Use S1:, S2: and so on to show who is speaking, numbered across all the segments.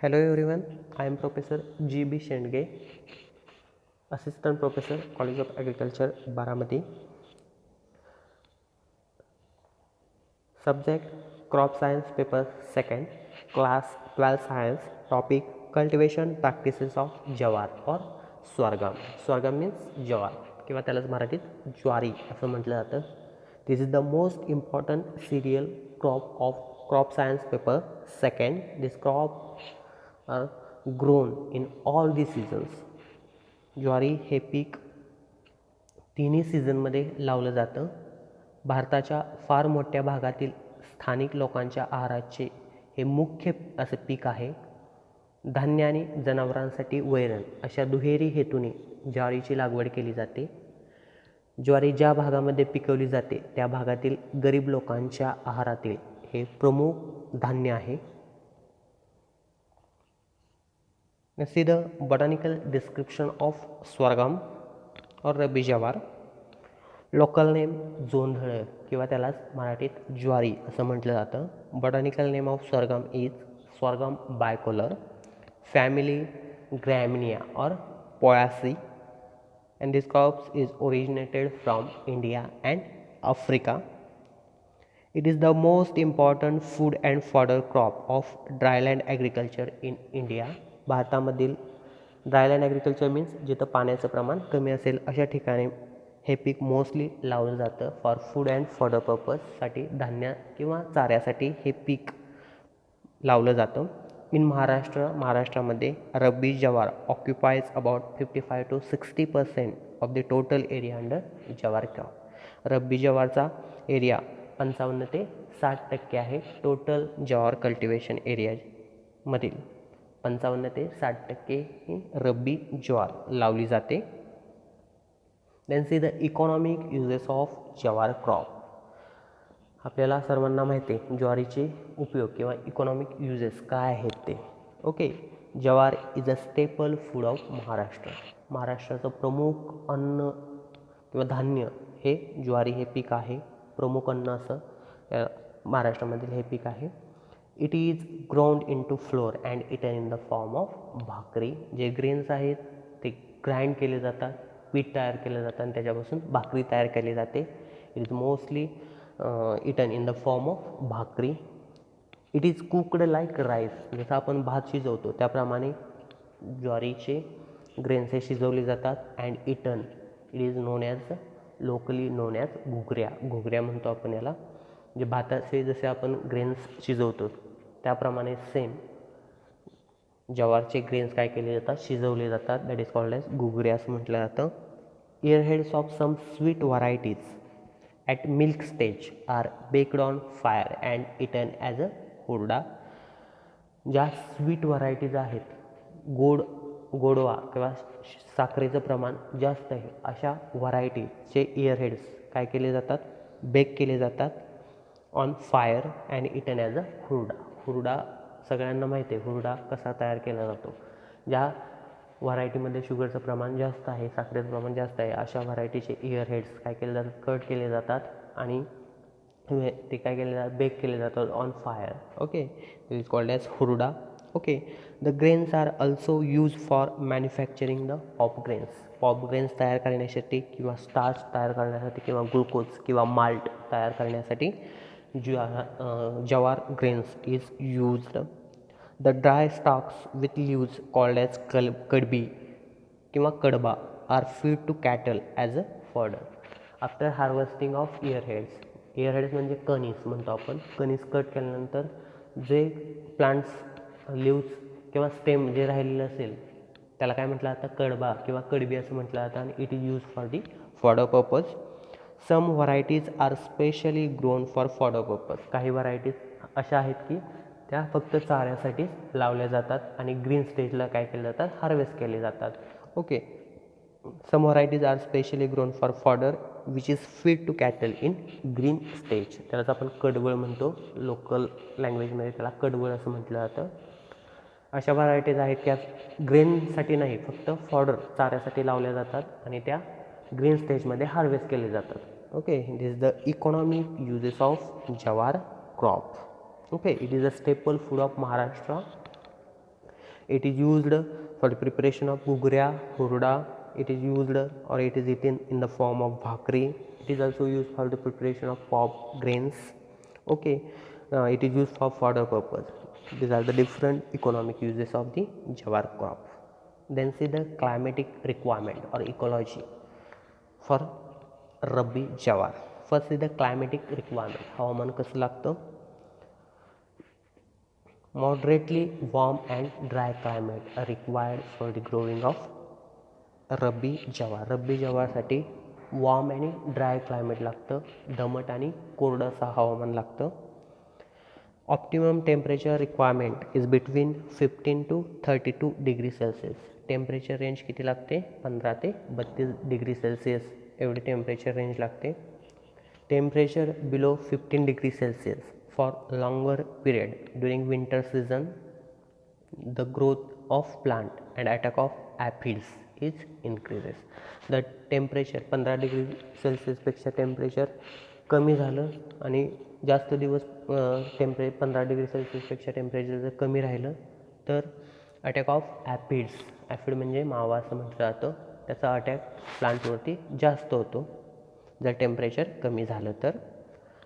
S1: Hello everyone, I am Professor G.B. Shendge, Assistant Professor, College of Agriculture, Baramati. Subject Crop Science Paper 2nd, Class 12 Science, Topic Cultivation Practices of Jawar or Swargam. Swargam means Jawar किंवा त्यालाच मराठीत ज्वारी असं म्हटलं जातं. This is the most important cereal crop of Crop Science Paper 2nd. This crop are grown in all the seasons. ज्वारी हे पीक तिन्ही सीझनमध्ये लावलं जातं. भारताच्या फार मोठ्या भागातील स्थानिक लोकांच्या आहाराचे हे मुख्य असे पीक आहे. धान्य आणि जनावरांसाठी वैरण अशा दुहेरी हेतूने ज्वारीची लागवड केली जाते. ज्वारी ज्या भागामध्ये पिकवली जाते त्या भागातील गरीब लोकांच्या आहारातील हे प्रमुख धान्य आहे. See the botanical description of sorghum or रब्बी जवार. लोकल नेम जोंधळ किंवा त्यालाच मराठीत ज्वारी असं म्हटलं जातं. Botanical name of sorghum is sorghum bicolor, family Gramineae or Poaceae, and this crop is originated from India and Africa. It is the most important food and fodder crop of dryland agriculture in India. भारतामधील dryland agriculture means जिथं पाण्याचं प्रमाण कमी असेल अशा ठिकाणी हे पीक mostly लावलं जातं. फॉर फूड अँड फॉडर पर्पजसाठी धान्य किंवा चाऱ्यासाठी हे पीक लावलं जातं. इन महाराष्ट्रामध्ये रब्बी जवार occupies about 55 to 60% of the total area under जवार क्रॉप. रब्बी जवारचा एरिया 55 ते 60% आहे टोटल जवार कल्टिवेशन एरियामधील. 55 ते 60% ही रब्बी ज्वार लावली जाते. Then see the economic uses of jowar crop. आपल्याला सर्वांना माहिती आहे ज्वारीचे उपयोग किंवा इकॉनॉमिक युजेस काय आहेत ते. ओके, जवार is a staple food of Maharashtra. महाराष्ट्राचं प्रमुख अन्न किंवा धान्य हे ज्वारी हे पीक आहे. प्रमुख अन्न असं महाराष्ट्रामधील हे पीक आहे. It is ground into flour and eaten in the form of bhakri. जे ग्रेन्स आहेत ते ग्राइंड केले जातात, पीठ तयार केलं जातं आणि त्याच्यापासून भाकरी तयार केली जाते. It is mostly eaten in the form of bhakri. It is cooked like rice. जसं आपण भात शिजवतो त्याप्रमाणे ज्वारीचे ग्रेन्स हे शिजवले जातात. And eaten it is known as locally known as ghugrya. घुगऱ्या म्हणतो आपण याला. जे भाताचे जसे आपण ग्रेन्स शिजवतो त्याप्रमाणे सेम जवारचे ग्रेन्स काय केले जातात, शिजवले जातात. That is called as ghugre असं म्हटलं जातं. Earheads of some sweet varieties at milk stage are baked on fire and eaten as a hurda. ज्या स्वीट व्हरायटीज आहेत, गोडवा किंवा साखरेचं प्रमाण जास्त आहे अशा व्हरायटीचे इयरहेड्स काय केले जातात, बेक केले जातात on fire and eaten as a हुरडा. हुरडा सगळ्यांना माहिती आहे हुरडा कसा तयार केला जातो. ज्या व्हरायटीमध्ये शुगरचं प्रमाण जास्त आहे, साखरेचं प्रमाण जास्त आहे अशा व्हरायटीचे इयरहेड्स काय केले जातात, कट केले जातात आणि ते काय केले जातात, बेक केले जातात on fire. Okay, this is called as hurda. Okay, the grains are also use for manufacturing the pop grains. Pop grains तयार करण्यासाठी किंवा स्टार्च तयार करण्यासाठी किंवा ग्लुकोज किंवा माल्ट तयार करण्यासाठी jowar grains is used. The dry stalks with leaves called as kadbi किंवा kadba are feed to cattle as a fodder. After harvesting of earheads. Earheads म्हणजे कणीस म्हणतो आपण. कणीस कट केल्यानंतर जे प्लांट्स लीव्ज किंवा स्टेम जे राहिलेलं असेल त्याला काय म्हटलं जातं, कडबा किंवा कडबी असं म्हटलं जातं. आणि it is use for the fodder purpose. Some varieties are specially grown for fodder purpose. काही व्हरायटीज अशा आहेत की त्या फक्त चाऱ्यासाठीच लावल्या जातात आणि ग्रीन स्टेजला काय केले जातात, हार्वेस्ट केले जातात. Okay, some varieties are specially grown for fodder which is feed to cattle in green stage. त्यालाच आपण कडवळ म्हणतो. लोकल लँग्वेजमध्ये त्याला कडवळ असं म्हटलं जातं. अशा व्हरायटीज आहेत त्या ग्रेनसाठी नाही, फक्त फॉडर चाऱ्यासाठी लावल्या जातात आणि त्या ग्रीन स्टेजमध्ये हार्वेस्ट केले जातात. Okay, this is the economic uses of jowar crop. Okay, it is a staple food of Maharashtra. It is used for the preparation of gugria, hurda. It is used or it is eaten in the form of bhakri. It is also used for the preparation of pop grains. Okay, it is used for fodder purpose. These are the different economic uses of the jawar crop. Then see the climatic requirement or ecology for rabi jowar. First is the climatic requirement. हवामान कसं लागतं? Moderately warm and dry climate required for the growing of rabi jowar. Rabi जवारसाठी warm आणि dry climate लागतं, दमट आणि कोरडं असं हवामान लागतं. Optimum temperature requirement is between 15 to 32 degree Celsius. Temperature range किती लागते? 15 ते 32 डिग्री सेल्सिअस एवढी टेम्परेचर रेंज लागते. Temperature below 15 degree Celsius for longer period during winter season. The growth of plant and attack of aphids is increases. The temperature 15 degree सेल्सिअसपेक्षा temperature कमी झालं आणि जास्त दिवस 15 डिग्री सेल्सिअसपेक्षा टेम्परेचर जर कमी राहिलं तर अटॅक ऑफ ॲफिड्स, ॲफिड म्हणजे मावा असं म्हटलं जातं, त्याचा अटॅक प्लांटवरती जास्त होतो जर टेम्परेचर कमी झालं तर.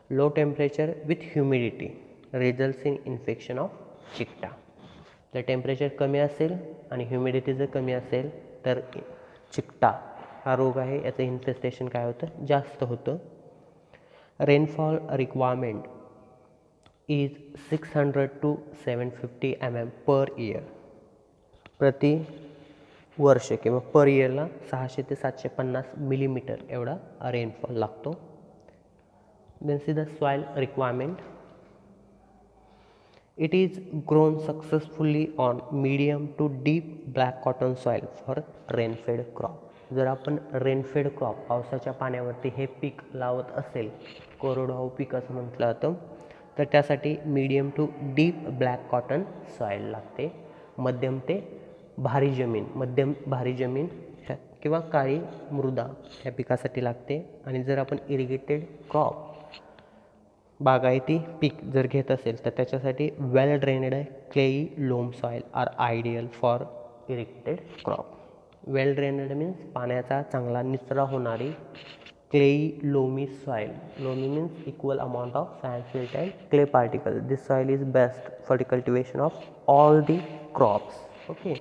S1: Low temperature with humidity results in infection of chikta. जर टेम्परेचर कमी असेल आणि ह्युमिडिटी जर कमी असेल तर चिकटा हा रोग आहे, याचं इन्फेस्टेशन काय होतं? जास्त होतं. Rainfall requirement is 600 to 750 mm per year. प्रति वर्ष किंवा पर इयरला 600 ते 750 मिलीमीटर एवढा रेनफॉल लागतो. Then see the soil requirement. It is grown successfully on medium to deep black cotton soil for rainfed crop. जर आपण रेनफेड क्रॉप पावसाच्या पाण्यावरती हे पीक लावत असेल, कोरडवाहू पीक असं म्हटलं जातं, तर त्यासाठी medium to deep black cotton soil लागते. मध्यम ते भारी जमीन, मध्यम भारी जमीन किंवा काळी मृदा ह्या पिकासाठी लागते. आणि जर आपण इरिगेटेड क्रॉप बागायती पीक जर घेत असेल तर त्याच्यासाठी well drained clayey loam soil are ideal for irrigated crop. Well drained means पाण्याचा चांगला निचरा होणारी clayey loamy soil. Loamy means equal amount of sand silt and clay particle. This soil is best for the cultivation of all the crops. Okay,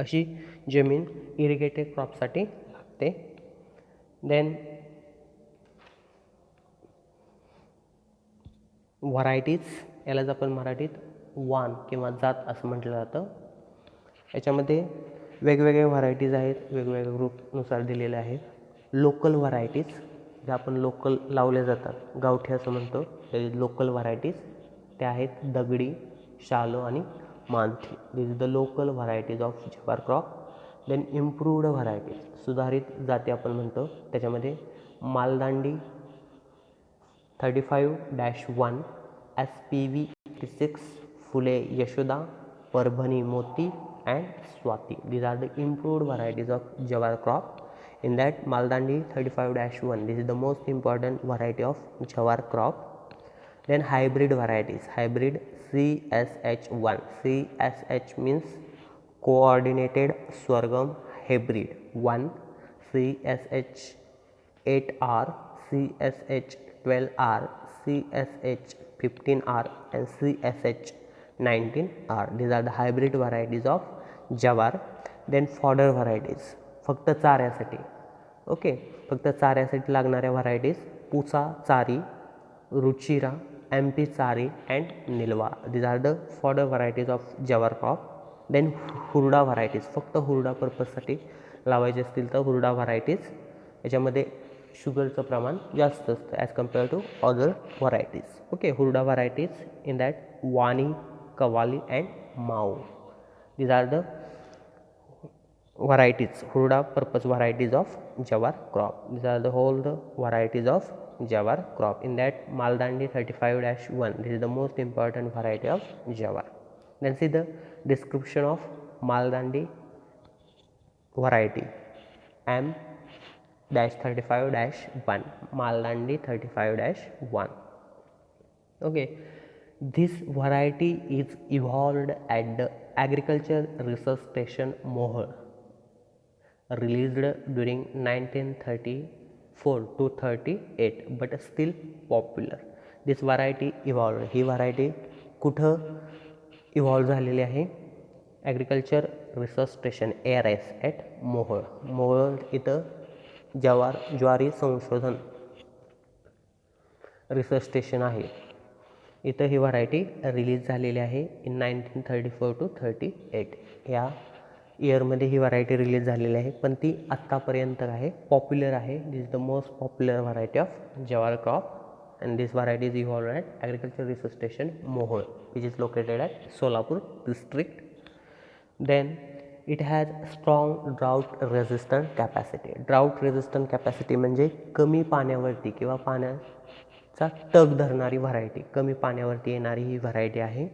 S1: अशी जमीन irrigated क्रॉपसाठी लागते. Then varieties, यालाच आपण मराठीत वाण किंवा जात असं म्हटलं जातं. याच्यामध्ये वेगवेगळे व्हरायटीज आहेत, वेगवेगळ्या ग्रुपनुसार दिलेले आहेत. लोकल व्हरायटीज, ज्या आपण लोकल लावल्या जातात, गावठी असं म्हणतो, ते लोकल व्हरायटीज त्या आहेत दगडी, शालो आणि Manthi. This is the local varieties of jowar crop. Then improved varieties, सुधारित जाती आपण म्हणतो, त्याच्यामध्ये मालदांडी 35-1, SPV 56, फुले यशोदा, परभणी मोती and Swati. These are the improved varieties of jawar crop. In that, Maldandi 35-1, this is the most important variety of jawar crop. Then hybrid varieties. Hybrid CSH1. CSH means coordinated sorghum hybrid 1, CSH8R, CSH12R, CSH15R and CSH19R. These are the hybrid varieties of jawar. Then fodder varieties, फक्त चाऱ्यासाठी. Okay, फक्त चाऱ्यासाठी लागणाऱ्या varieties Pusa Chari, Ruchira, MP Chari and Nilwa. These are the fodder varieties of jowar crop. Then hurda varieties, फक्त हुरडा पर्पजसाठी लावायचे असतील तर हुरडा varieties, याच्यामध्ये शुगरचं प्रमाण जास्त असतं as compare to other varieties. Okay, hurda varieties in that Wani, Kawali and Mau. These are the varieties, Huruda purpose varieties of jawar crop. These are the whole the varieties of jawar crop. In that, Maldandi 35-1, this is the most important variety of jawar. Then see the description of Maldandi variety. M-35-1, Maldandi 35-1. Okay. This variety is evolved at the Agriculture Research Station Mohol, released during 1934 to 38 but still popular. This variety evolved. He variety कुठं evolve झालेली आहे? Agriculture research station ARS at Mohol. Mohol इथं ज्वारी संशोधन research station आहे. इथं ही variety release झालेली आहे इन 1934 टू 38. या इयरमध्ये ही व्हरायटी रिलीज झालेली आहे, पण ती आत्तापर्यंत आहे पॉप्युलर आहे. This is the most popular variety of jowar crop and this variety is evolve at agriculture research station Mohol which is located at Solapur district. Then it has strong drought resistant capacity. Drought resistant capacity म्हणजे कमी पाण्यावरती किंवा पाण्याचा तग धरणारी variety, कमी पाण्यावरती येणारी ही व्हरायटी आहे.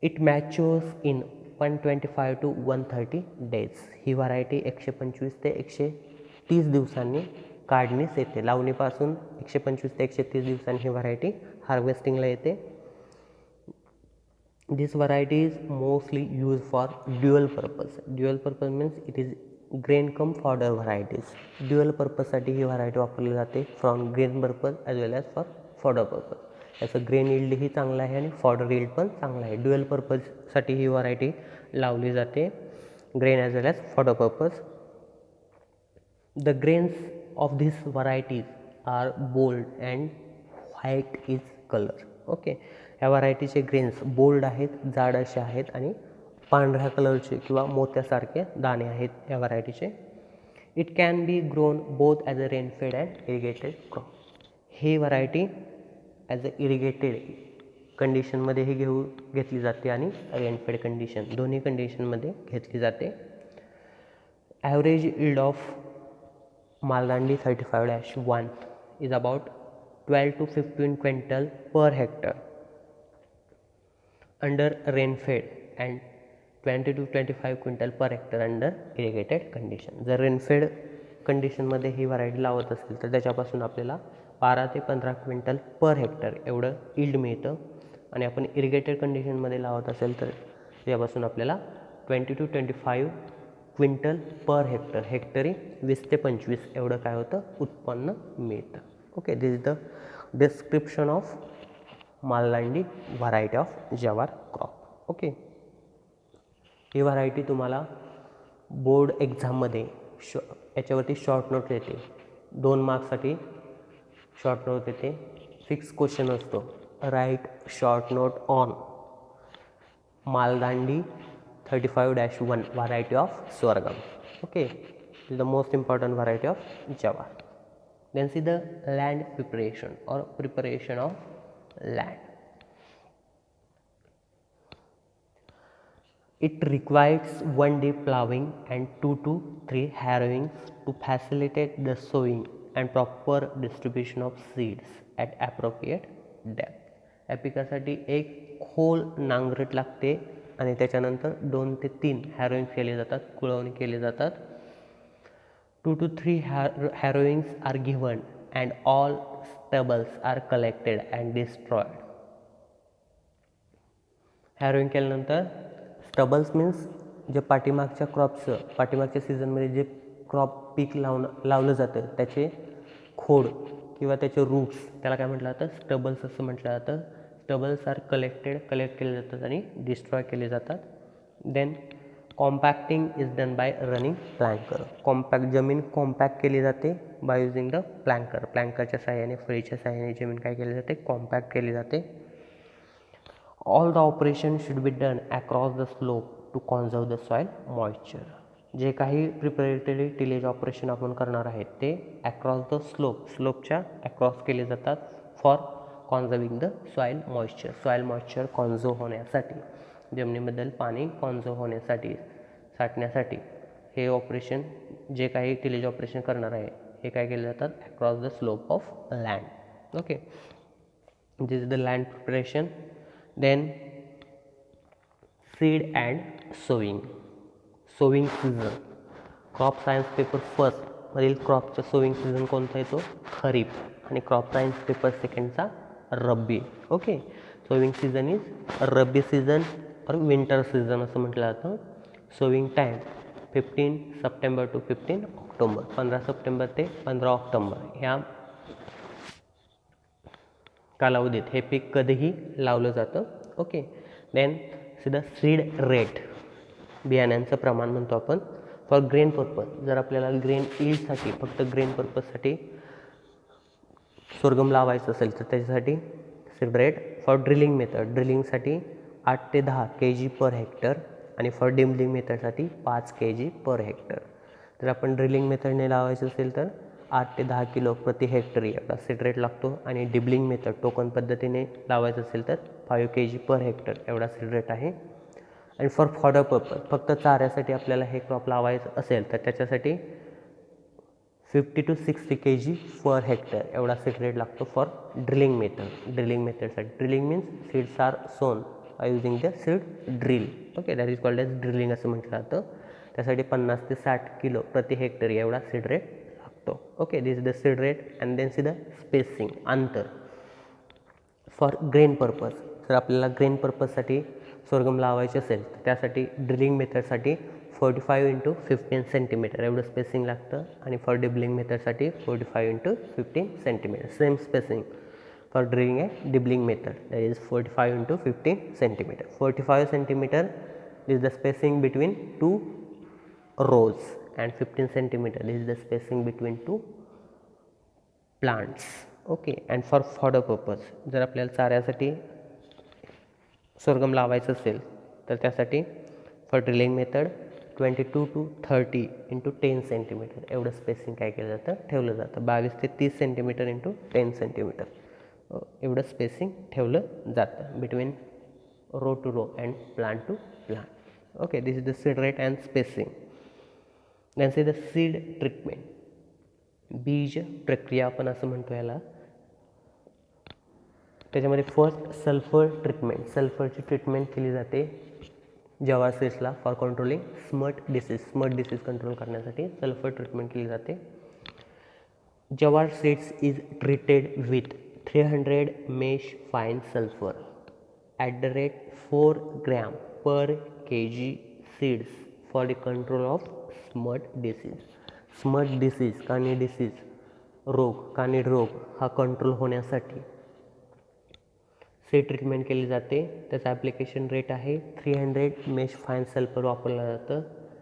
S1: It matures in 125 to 130 days. ही व्हरायटी 125 ते 130 दिवसांनी काढणीस येते. लावणीपासून 125 ते 130 दिवसांनी ही व्हरायटी हार्वेस्टिंगला येते. This variety is mostly use for dual purpose. Dual purpose means it is grain cum fodder varieties. Dual पर्पजसाठी ही व्हरायटी वापरली जाते, from grain purpose as well as for fodder purpose. याचं ग्रेन इल्डही चांगलं आहे आणि फॉडर इल्ड पण चांगला आहे. ड्युअल पर्पजसाठी ही व्हरायटी लावली जाते, grain as well as fodder purpose. The grains of this varieties are bold and white is colour. Okay, ह्या व्हरायटीचे ग्रेन्स बोल्ड आहेत, जाड असे आहेत आणि पांढऱ्या कलरचे किंवा मोत्यासारखे दाणे आहेत या व्हरायटीचे. It can be grown both as a rainfed and irrigated crop. He variety as a irrigated कंडिशनमध्ये ही घेतली जाते आणि रेनफेड कंडिशन दोन्ही कंडिशनमध्ये घेतली जाते. Average yield of Maldandi 35-1 is about 12 to 15 quintal per hectare under rainfed and 20 to 25 quintal per hectare under irrigated condition. जर rainfed कंडिशनमध्ये ही व्हरायटी लावत असेल तर त्याच्यापासून आपल्याला 12 ते 15 क्विंटल पर हेक्टर एवढं इल्ड मिळतं, आणि आपण इरिगेटेड कंडिशनमध्ये लावत असेल तर त्यापासून आपल्याला 20 to 25 क्विंटल पर हेक्टर, हेक्टरी 20 ते 25 एवढं काय होतं उत्पन्न मिळतं. Okay, this is the description of Maldandi variety of jowar crop. Okay, ही व्हरायटी तुम्हाला बोर्ड एक्झाममध्ये याच्यावरती शॉर्ट नोट येते. 2 मार्क्ससाठी शॉर्ट नोट येते. 6 क्वेश्चन असतो. Write short note on Maldandi 35-1 variety of sorghum. Okay, this is the most important variety of jawar. Then see the land preparation or preparation of land. It requires 1 day plowing and 2 to 3 harrowings to facilitate the sowing and proper distribution of seeds at appropriate depth. या पिकासाठी एक खोल नांगरट लागते आणि त्याच्यानंतर 2 ते 3 हॅरोइंग्स केले जातात, कुळवणी केले जातात. 2 to 3 harrowings are given and all stubbles are collected and destroyed. Harrowing केल्यानंतर स्टबल्स मीन्स जे पाठीमागच्या क्रॉपचं, पाठीमागच्या सीझनमध्ये जे क्रॉप पीक लावलं जातं त्याचे खोड किंवा त्याचे रूट्स, त्याला काय म्हटलं जातं स्टबल्स असं म्हटलं जातं. स्टबल्स आर कलेक्ट केले जातात आणि डिस्ट्रॉय केले जातात. Then compacting is done by running planker. जमीन कॉम्पॅक्ट केली जाते बाय युझिंग द प्लँकरच्या साह्याने, फळीच्या साह्याने जमीन काय केली जाते कॉम्पॅक्ट केली जाते. All the operation should be done across the slope to conserve the soil moisture. जे काही प्रिपरेटरी टिलेज ऑपरेशन आपण करणार आहेत ते अक्रॉस द स्लोपच्या अक्रॉस केले जातात for कॉन्झर्विंग the soil moisture conserve होण्यासाठी, जमिनीबद्दल पाणी कॉन्झर्व होण्यासाठी, साठण्यासाठी हे ऑपरेशन, जे काही टिलेज ऑपरेशन करणार आहे हे काय केले जातात across the slope of land. Okay, this is the land preparation. Then seed and sowing season. Crop science paper first मधील क्रॉपचा सोविंग सीझन कोणता येतो खरीप, आणि क्रॉप सायन्स पेपर सेकंडचा rabi. Okay, sowing season is rabi season or winter season असं म्हटलं जातं. Sowing time 15 September to 15 October, 15 September ते 15 ऑक्टोबर ह्या कालावधीत हे पीक कधीही लावलं जातं. Okay, then the seed rate, बियाण्यांचं प्रमाण म्हणतो आपण. फॉर ग्रेन पर्पज, जर आपल्याला ग्रेन ईल्डसाठी फक्त ग्रेन पर्पजसाठी सोरगम लावायचं असेल तर त्याच्यासाठी seed rate. For drilling method, ड्रिलिंगसाठी 8 ते 10 kg पर हेक्टर आणि फॉर डिबलिंग मेथडसाठी 5 kg पर हेक्टर. जर आपण ड्रिलिंग मेथडने लावायचं असेल तर 8 ते 10 किलो प्रति हेक्टरी एवढा सीड रेट लागतो आणि डिबलिंग मेथड टोकन पद्धतीने लावायचं असेल तर 5 kg पर हेक्टर एवढा सीड रेट आहे. आणि फॉर फॉडर पर्पज, फक्त चाऱ्यासाठी आपल्याला हे क्रॉप लावायचं असेल तर त्याच्यासाठी 50 to 60 kg पर हेक्टर एवढा सीड रेट लागतो फॉर ड्रिलिंग मेथड. ड्रिलिंग मेथडसाठी, drilling means seeds are sown using the seed drill. Okay, that is called as drilling असं म्हटलं जातं. त्यासाठी 50 ते 60 किलो प्रति हेक्टरी एवढा सीड रेट लागतो. Okay, this is the seed rate. And then see the spacing, अंतर. फॉर ग्रेन पर्पज, जर आपल्याला ग्रेन पर्पजसाठी सोरगम लावायचे असेल तर त्यासाठी ड्रिलिंग मेथडसाठी 45 into 15 सेंटीमीटर एवढं स्पेसिंग लागतं. आणि फॉर डिबलिंग मेथडसाठी 45 into 15 centimetre, same spacing for drilling and dibbling method, that is 45 into 15 centimetre. 45 centimetre is the spacing between 2 rows and 15 centimeter is the spacing between 2 plants. Okay, and for fodder purpose, जर आपल्याला चाऱ्यासाठी sorghum लावायचं असेल तर त्यासाठी for drilling method 22 to 30 into 10 centimetre एवढं spacing काय केलं जातं, ठेवलं जातं. 22 ते 30 सेंटीमीटर इंटू 10 सेंटीमीटर एवढं स्पेसिंग ठेवलं जातं between row to row and plant to plant. Okay, this is the seed rate and spacing. Then see the seed treatment, बीज प्रक्रिया आपण असं म्हणतो याला. त्याच्यामध्ये फर्स्ट सल्फर ट्रीटमेंट, सल्फरची ट्रीटमेंट केली जाते जवार सीड्सला for controlling smut disease. Smut disease control करण्यासाठी सल्फर ट्रीटमेंट केली जाते. Jowar seeds is treated with 300 mesh fine sulphur at the rate 4 gram per kg seeds for the control of smut disease. Smut disease, कानी disease रोग, कानीड रोग हा control होण्यासाठी seed treatment केली जाते. त्याचं ॲप्लिकेशन रेट आहे 300 मेश फाईन सल्फर वापरलं जातं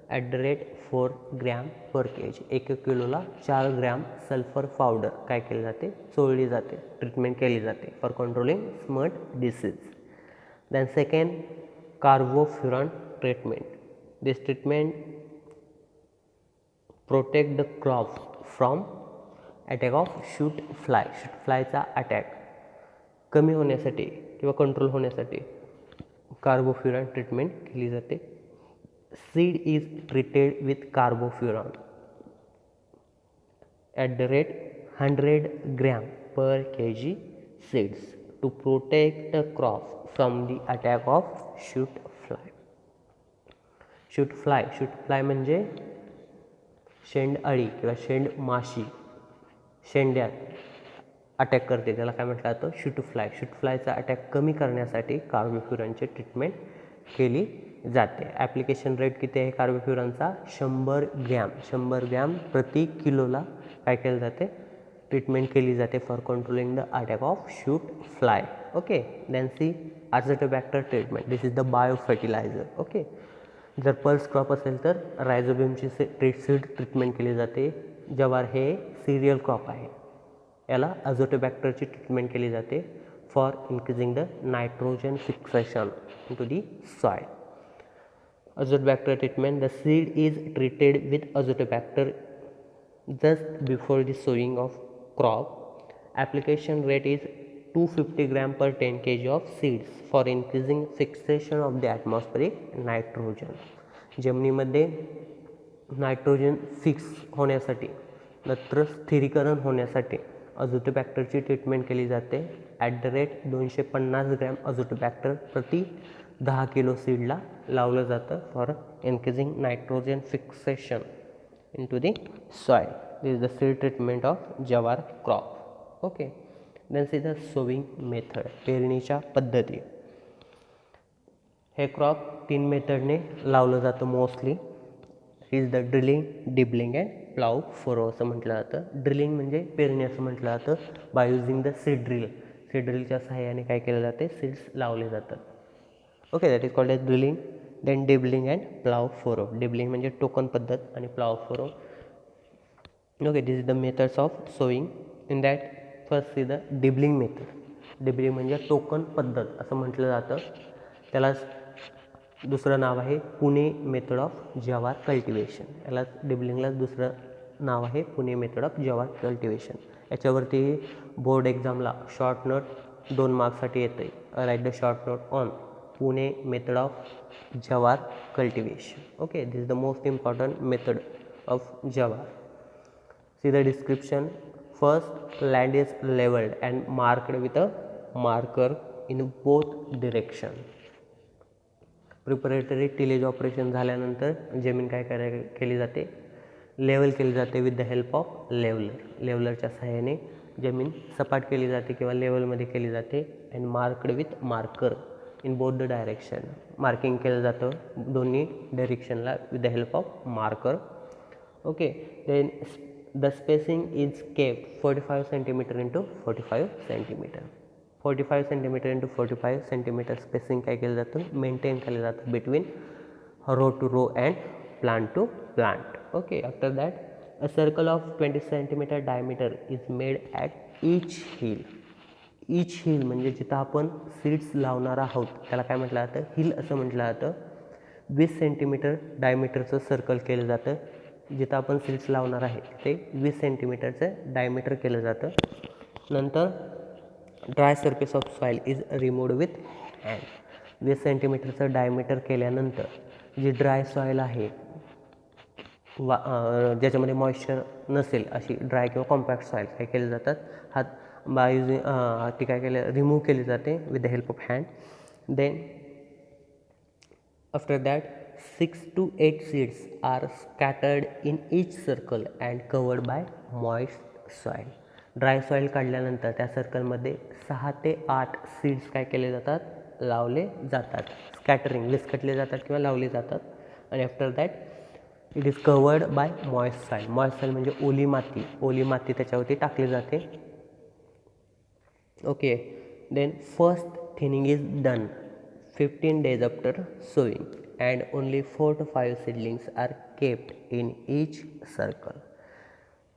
S1: at the rate 4 gram per kg. 1 किलोला 4 ग्रॅम सल्फर पावडर काय केली जाते, चोळली जाते, ट्रीटमेंट केली जाते for controlling smut disease. Then second, carbofuran treatment. This treatment protect the crop from attack of shoot fly. Shoot फ्लायचा अटॅक कमी होण्यासाठी किंवा कंट्रोल होण्यासाठी कार्बोफ्युरॉन ट्रीटमेंट केली जाते. Seed is treated with carbofuran at the rate 100 gram per kg seeds to protect the crop from the attack of shoot fly. Shoot fly म्हणजे शेंडअळी किंवा शेंड माशी शेंड्यात अटॅक करते, त्याला काय म्हटलं जातं, शूट फ्लाय. शूट फ्लायचा अटॅक कमी करण्यासाठी कार्बोफ्युरॉनची ट्रीटमेंट केली जाते. ॲप्लिकेशन रेट किती आहे कार्बोफ्युरॉनचा, 100 ग्रॅम प्रति किलोला काय केलं जाते, ट्रीटमेंट केली जाते for controlling the attack of shoot fly. Okay, then see azotobacter treatment. This is the bio fertiliser. Okay, जर पल्स क्रॉप असेल तर रायझोबियमची सीड ट्रीटमेंट केली जाते. जवार हे सिरियल क्रॉप आहे, याला अझोटोबॅक्टरची ट्रीटमेंट केली जाते for increasing the nitrogen fixation into the soil. Azotobacter treatment, the seed is treated with azotobacter just before the sowing of crop. Application rate is 250 gram per 10 kg of seeds for increasing fixation of the atmospheric nitrogen. जमिनीमध्ये nitrogen fix होण्यासाठी, नत्र स्थिरीकरण होण्यासाठी अझोटोबॅक्टरची treatment केली जाते at the rate 250 gram azotobacter प्रति 10 kilo सीडला लावलं जातं for increasing nitrogen fixation into the soil. This is the seed treatment of jowar crop. Okay, then see the sowing method, पेरणीच्या पद्धती. हे क्रॉप 3 मेथडने लावलं जातं mostly. Is the drilling, dibbling and plough furrow असं म्हटलं जातं. ड्रिलिंग म्हणजे पेरणी असं म्हटलं जातं. By using the seed drill, seed ड्रिलच्या सहाय्याने काय केलं जाते, सीड्स लावले जातात. Okay, that is called as drilling. Then dibbling and plough furrow. Dibbling म्हणजे टोकन पद्धत आणि plough furrow. Okay, this is the methods of sowing. In that first is the dibbling method. Dibbling म्हणजे token पद्धत असं म्हटलं जातं. त्याला दुसरं नाव आहे Pune method of jowar cultivation. याला डिबलिंगला दुसरं नाव आहे Pune method of jowar cultivation. याच्यावरती बोर्ड एक्झामला शॉर्ट नोट 2 मार्क्ससाठी येतं आहे. Write the short note on Pune method of jowar cultivation. Okay, this is the most important method of jowar. See the description. First, land is levelled and marked with a marker in both direction. Preparatory tillage operation झाल्यानंतर जमीन काय केली जाते, level केली जाते with the help of leveller. लेवलरच्या सहाय्याने जमीन सपाट केली जाते किंवा लेवलमध्ये केली जाते. And marked with marker in both the direction. Marking केलं जातं दोन्ही डायरेक्शनला with the help of marker. Okay, then the spacing is kept 45 centimetre into 45 centimetre. 45 centimetre into 45 centimetre spacing काय केलं जातं, मेंटेन केलं जातं between row to row and plant to plant. Okay, after that a circle of 20 centimetre diameter is made at each hill. Each hill म्हणजे जिथं आपण seeds लावणार आहोत त्याला काय म्हटलं जातं, हिल असं म्हटलं जातं. 20 सेंटीमीटर डायमीटरचं सर्कल केलं जातं. जिथं आपण सीड्स लावणार आहे ते 20 सेंटीमीटरचं डायमीटर केलं जातं. नंतर dry surface of soil is removed with hand. 20 सेंटीमीटरचं डायमीटर केल्यानंतर जी ड्राय सॉईल आहे ज्याच्यामध्ये मॉइश्चर नसेल अशी ड्राय किंवा कॉम्पॅक्ट सॉईल काय केले जातात, हात बाय युझिंग ती काय केलं, रिमूव्ह केली जाते with the help of hand. Then after that 6 to 8 seeds are scattered in each circle and covered by moist soil. Dry soil काढल्यानंतर त्या सर्कलमध्ये 6 ते 8 सीड्स काय केले जातात, लावले जातात. स्कॅटरिंग, विस्कटले जातात किंवा लावले जातात. आणि after that it is covered by moist soil. Moist soil म्हणजे ओली माती. ओली माती त्याच्यावरती टाकली जाते. Okay, then first thinning is done 15 days after sowing and only 4 to 5 seedlings are kept in each circle.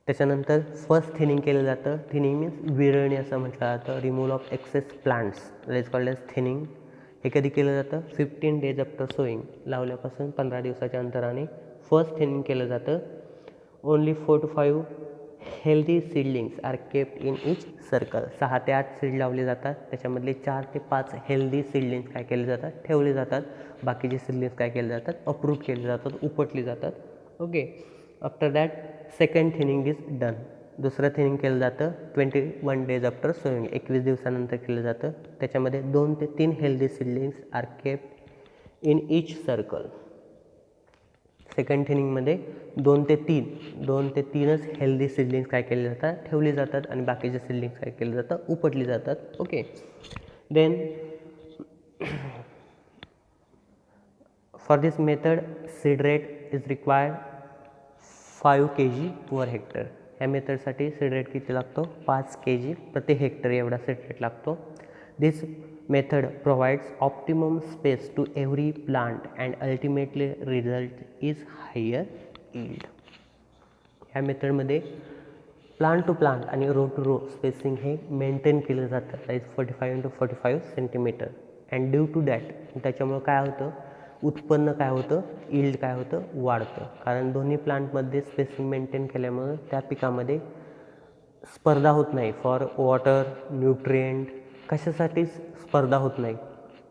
S1: त्याच्यानंतर फर्स्ट थिनिंग केलं जातं. थिनिंग मीन्स विरळणी असं म्हटलं जातं. Removal of excess plants is called as thinning. हे कधी केलं जातं, 15 days आफ्टर सोईंग, लावल्यापासून 15 दिवसाच्या अंतराने फर्स्ट थिनिंग केलं जातं. Only 4 to 5 healthy seedlings are kept in each circle. 6 ते 8 सीड लावले जातात. त्याच्यामधले 4 ते 5 हेल्दी सीडलिंग्स काय केले जातात, ठेवले जातात. बाकीचे सीडलिंग्स काय केले जातात, अप्रूट केले जातात, उपटली जातात. Okay, after that second thinning is done. दुसरं थिनिंग केलं जातं 21 days आफ्टर सोईंग, 21 दिवसानंतर केलं जातं. त्याच्यामध्ये 2 ते 3 healthy seedlings are kept in each circle. Second थिनिंगमध्ये 2 ते 3च हेल्दी सीडलिंग्स काय केले जातात, ठेवली जातात. आणि बाकीचे सीडलिंग्स काय केले जातात, उपटली जातात. Okay, then for this method seed rate is required 5 kg per hectare. ह्या मेथडसाठी सीड रेट किती लागतो, 5 kg प्रति हेक्टर एवढा सीड रेट लागतो. This method provides optimum space to every plant and ultimately result is higher yield. ह्या मेथडमध्ये plant to plant आणि रो टू रो स्पेसिंग हे मेंटेन केलं जातं. Size 45 into 45 centimetre. And due to that, त्याच्यामुळं काय होतं, उत्पन्न काय होतं, यील्ड काय होतं, वाढतं. कारण दोन्ही प्लांटमध्ये स्पेसिंग मेंटेन केल्यामुळं त्या पिकामध्ये स्पर्धा होत नाही. फॉर वॉटर, न्यूट्रिएंट, कशासाठीच स्पर्धा होत नाही.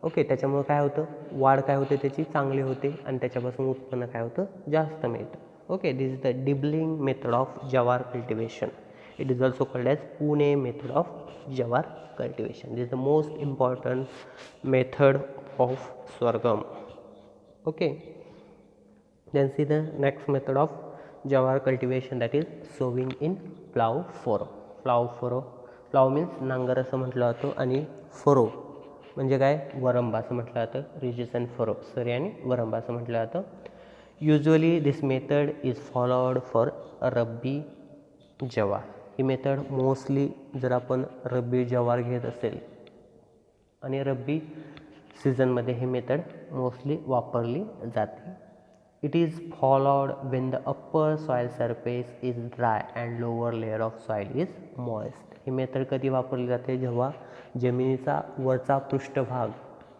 S1: ओके, त्याच्यामुळं काय होतं, वाढ काय होते त्याची चांगली होते आणि त्याच्यापासून उत्पन्न काय होतं, जास्त मिळतं. Okay, this is the dibbling method of jowar cultivation. It is also called as Pune method of jowar cultivation. This is the most important method of sorghum. Okay, then see the next method of jawar cultivation, that is sowing in plough furrow. Plough furrow plough means नांगर असं म्हटलं जातं आणि furrow म्हणजे काय वरंबा असं म्हटलं जातं. रिजेस अँड फरो सरी आणि वरंबा असं म्हटलं जातं. Usually this method is followed for rabi jowar. He method mostly जर आपण रब्बी ज्वार घेत असेल आणि रब्बी सीझनमध्ये ही मेथड मोस्टली वापरली जाते. It is followed Wien the upper soil surface is dry and lower layer of soil is moist. He method कधी वापरली जाते जेव्हा जमिनीचा वरचा पृष्ठभाग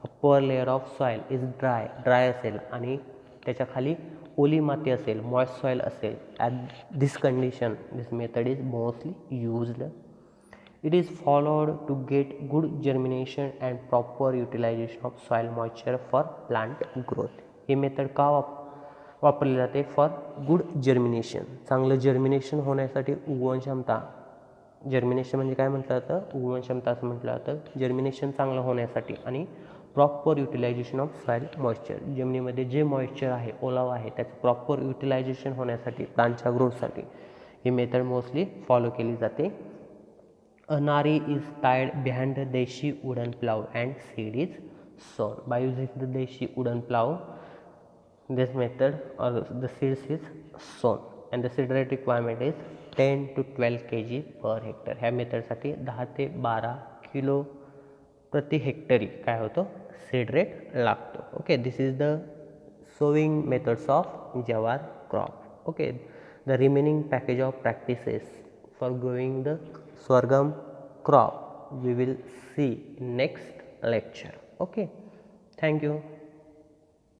S1: upper layer of soil is dry असेल आणि त्याच्या खाली ओली माती असेल, मॉइस्ट सॉईल असेल. At this condition this method is mostly used. It is followed to get good germination and proper utilization of soil moisture for plant growth. He method का वापरली जाते? फॉर गुड जर्मिनेशन, चांगलं germination होण्यासाठी. उगवण क्षमता, germination म्हणजे काय म्हटलं जातं? उगवण क्षमता असं म्हटलं जातं. जर्मिनेशन चांगलं होण्यासाठी आणि proper utilisation of soil moisture, जमिनीमध्ये जे मॉइश्चर आहे, ओलावा आहे, त्याचं प्रॉपर युटिलायझेशन होण्यासाठी, प्लांटच्या ग्रोथसाठी ही मेथड मोस्टली फॉलो केली जाते. A nari is tied behind the deshi wooden plow and seed is sown. By using the deshi wooden plow, this method or the seeds is sown and the seed rate requirement is 10 to 12 kg per hectare. ह्या मेथडसाठी 10 ते 12 kilo प्रति हेक्टरी काय होतो? Seed rate लागतो. Okay, this is the sowing methods of jowar crop. Okay, the remaining package of practices for growing the sorghum crop we will see in next lecture. Okay, thank you.